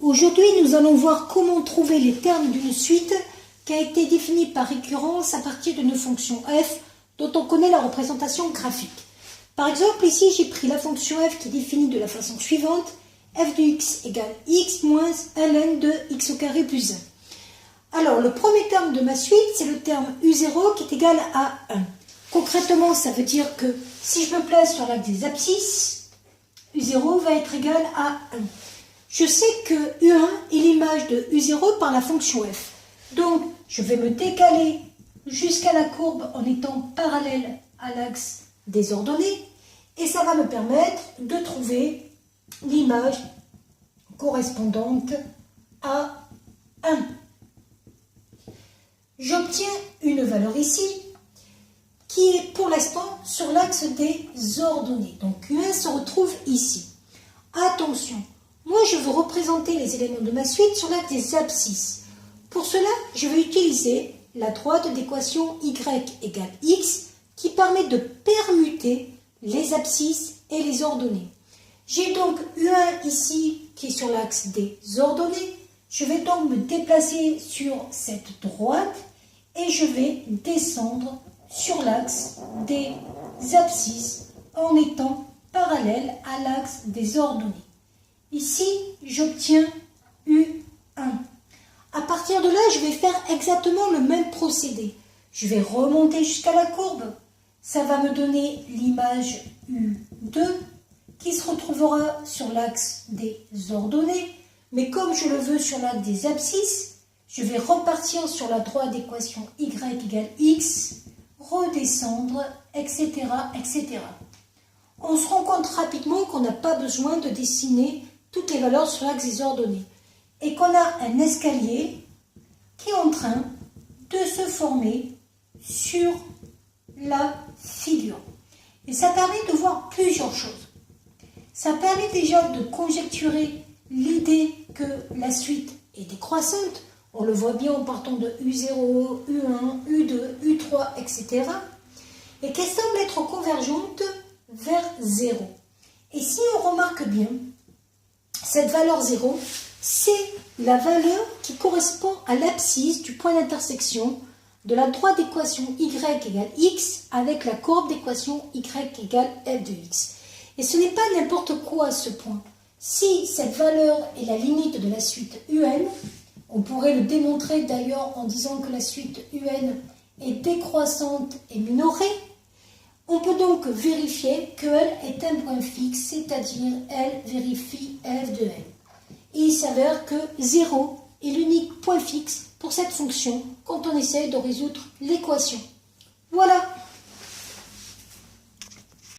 Aujourd'hui, nous allons voir comment trouver les termes d'une suite qui a été définie par récurrence à partir d'une fonction f dont on connaît la représentation graphique. Par exemple, ici, j'ai pris la fonction f qui est définie de la façon suivante, f de x égale x moins ln de x au carré plus 1. Alors, le premier terme de ma suite, c'est le terme u0 qui est égal à 1. Concrètement, ça veut dire que si je me place sur l'axe des abscisses, u0 va être égal à 1. Je sais que u1 est l'image de u0 par la fonction f. Donc, je vais me décaler jusqu'à la courbe en étant parallèle à l'axe des ordonnées et ça va me permettre de trouver l'image correspondante à 1. J'obtiens une valeur ici qui est pour l'instant sur l'axe des ordonnées. Donc U1 se retrouve ici. Attention, moi je veux représenter les éléments de ma suite sur l'axe des abscisses. Pour cela, je vais utiliser la droite d'équation y égale x qui permet de permuter les abscisses et les ordonnées. J'ai donc U1 ici qui est sur l'axe des ordonnées. Je vais donc me déplacer sur cette droite et je vais descendre sur l'axe des abscisses en étant parallèle à l'axe des ordonnées. Ici, j'obtiens U1. À partir de là, je vais faire exactement le même procédé. Je vais remonter jusqu'à la courbe. Ça va me donner l'image U2 qui se retrouvera sur l'axe des ordonnées. Mais comme je le veux sur l'axe des abscisses, je vais repartir sur la droite d'équation y égale x, redescendre, etc., etc. On se rend compte rapidement qu'on n'a pas besoin de dessiner toutes les valeurs sur l'axe des ordonnées et qu'on a un escalier qui est en train de se former sur la figure. Et ça permet de voir plusieurs choses. Ça permet déjà de conjecturer l'idée que la suite est décroissante. On le voit bien en partant de U0, U1, U2, U3, etc. Et qu'elle semble être convergente vers 0. Et si on remarque bien, cette valeur 0, c'est la valeur qui correspond à l'abscisse du point d'intersection de la droite d'équation y égale x avec la courbe d'équation y égale f de x. Et ce n'est pas n'importe quoi à ce point. Si cette valeur est la limite de la suite un, on pourrait le démontrer d'ailleurs en disant que la suite un est décroissante et minorée, on peut donc vérifier qu'elle est un point fixe, c'est-à-dire elle vérifie f de n. Et il s'avère que 0 est l'unique point fixe pour cette fonction quand on essaye de résoudre l'équation. Voilà.